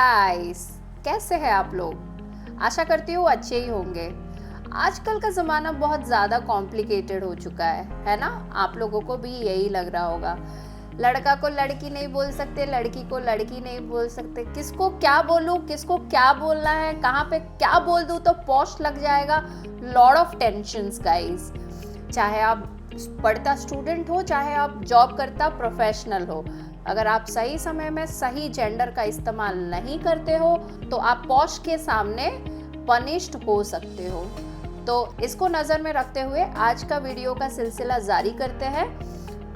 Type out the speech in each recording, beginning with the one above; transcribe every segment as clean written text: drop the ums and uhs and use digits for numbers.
Guys, कैसे हैं आप लोग। आशा करती हूँ अच्छे ही होंगे। आजकल का ज़माना बहुत ज़्यादा कॉम्प्लिकेटेड हो चुका है ना। आप लोगों को भी यही लग रहा होगा। लड़का को लड़की नहीं बोल सकते, लड़की को लड़की नहीं बोल सकते, किसको क्या बोलूँ, किसको क्या बोलना है, कहाँ पे क्या बोल दूँ तो पॉश लग जाएगा। Lot of tensions guys. चाहे आप पढ़ता स्टूडेंट हो, चाहे आप जॉब करता प्रोफेशनल हो, अगर आप सही समय में सही जेंडर का इस्तेमाल नहीं करते हो तो आप पॉश के सामने पनिश्ड हो सकते हो। तो इसको नज़र में रखते हुए आज का वीडियो का सिलसिला जारी करते हैं।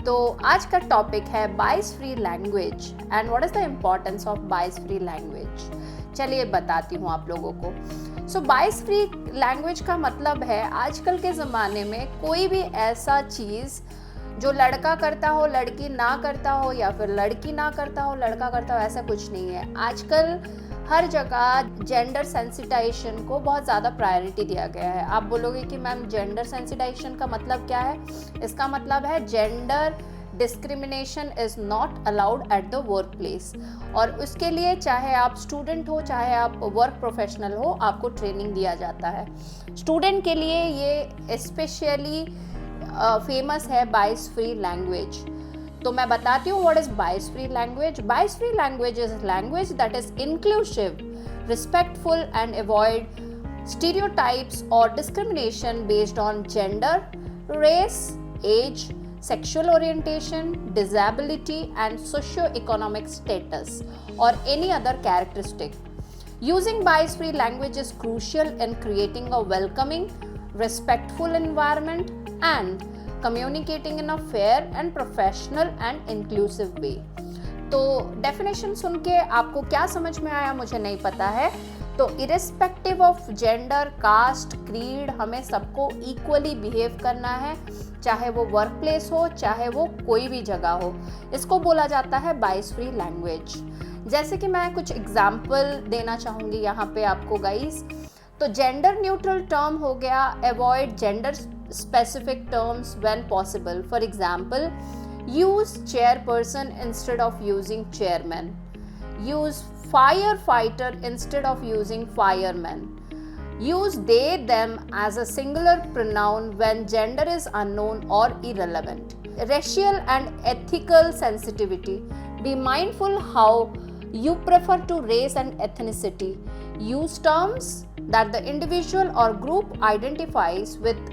तो आज का टॉपिक है बायस free language and what is the importance of bias free language. चलिए बताती हूँ आप लोगों को। सो बायस फ्री लैंग्वेज का मतलब है आजकल के ज़माने में कोई भी ऐसा चीज़ जो लड़का करता हो लड़की ना करता हो, या फिर लड़की ना करता हो लड़का करता हो, ऐसा कुछ नहीं है। आजकल हर जगह जेंडर सेंसिटाइजेशन को बहुत ज़्यादा प्रायोरिटी दिया गया है। आप बोलोगे कि मैम जेंडर सेंसिटाइजेशन का मतलब क्या है। इसका मतलब है gender discrimination is not allowed at the work place. और उसके लिए चाहे आप स्टूडेंट हो चाहे आप वर्क प्रोफेशनल हो, आपको ट्रेनिंग दिया जाता है। स्टूडेंट के लिए ये स्पेशली फेमस है बायस फ्री लैंग्वेज। तो मैं बताती हूँ what is bias free language. Bias free language is language that is inclusive, respectful and avoid stereotypes or discrimination based on gender, race, age, sexual orientation, disability and socio-economic status or any other characteristic. Using bias-free language is crucial in creating a welcoming, respectful environment and communicating in a fair and professional and inclusive way. तो definition सुन के आपको क्या समझ में आया मुझे नहीं पता है। तो irrespective of gender, caste, creed, हमें सबको इक्वली बिहेव करना है, चाहे वो वर्क प्लेस हो चाहे वो कोई भी जगह हो। इसको बोला जाता है बायस फ्री लैंग्वेज। जैसे कि मैं कुछ एग्जाम्पल देना चाहूँगी यहाँ पे आपको गाइस। तो जेंडर न्यूट्रल टर्म हो गया, avoid gender specific terms when possible. For example, use chairperson instead of using chairman. Use firefighter instead of using fireman. Use they them as a singular pronoun when gender is unknown or irrelevant. Racial and ethical sensitivity. Be mindful how you prefer to race and ethnicity. Use terms that the individual or group identifies with.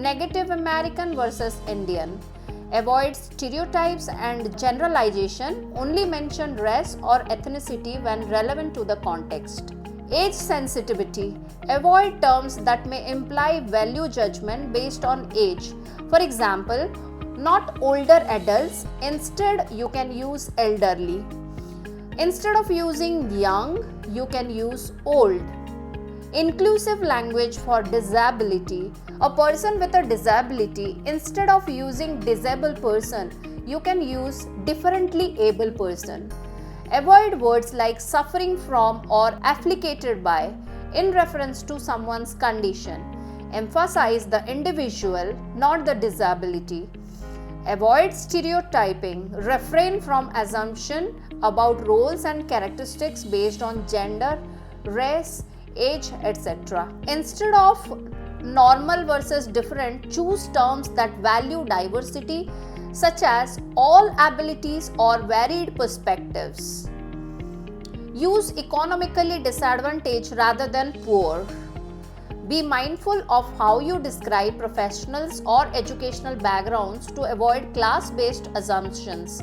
Negative American versus Indian. Avoid stereotypes and generalization. Only mention race or ethnicity when relevant to the context. Age sensitivity. Avoid terms that may imply value judgment based on age. For example, not older adults. Instead, you can use elderly. Instead of using young, you can use old. Inclusive language for disability. A person with a disability, instead of using disabled person, you can use differently able person. Avoid words like suffering from or afflicted by in reference to someone's condition. Emphasize the individual, not the disability. Avoid stereotyping. Refrain from assumption about roles and characteristics based on gender, race, age, etc. Instead of normal versus different, choose terms that value diversity, such as all abilities or varied perspectives. Use economically disadvantaged rather than poor. Be mindful of how you describe professionals or educational backgrounds to avoid class-based assumptions.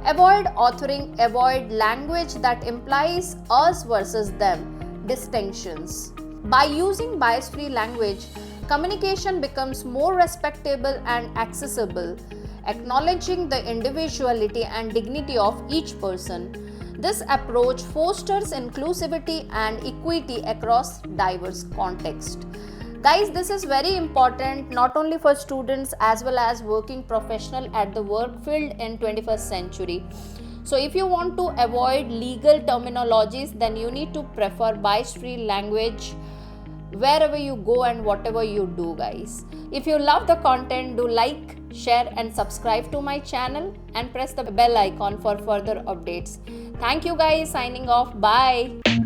Avoid authoring. Avoid language that implies us versus them distinctions. By using bias-free language, communication becomes more respectable and accessible, acknowledging the individuality and dignity of each person. This approach fosters inclusivity and equity across diverse contexts. Guys, this is very important not only for students as well as working professional at the work field in 21st century. So if you want to avoid legal terminologies, then you need to prefer bias-free language wherever you go and whatever you do, guys. If you love the content, do like, share and subscribe to my channel and press the bell icon for further updates. Thank you guys, signing off. Bye.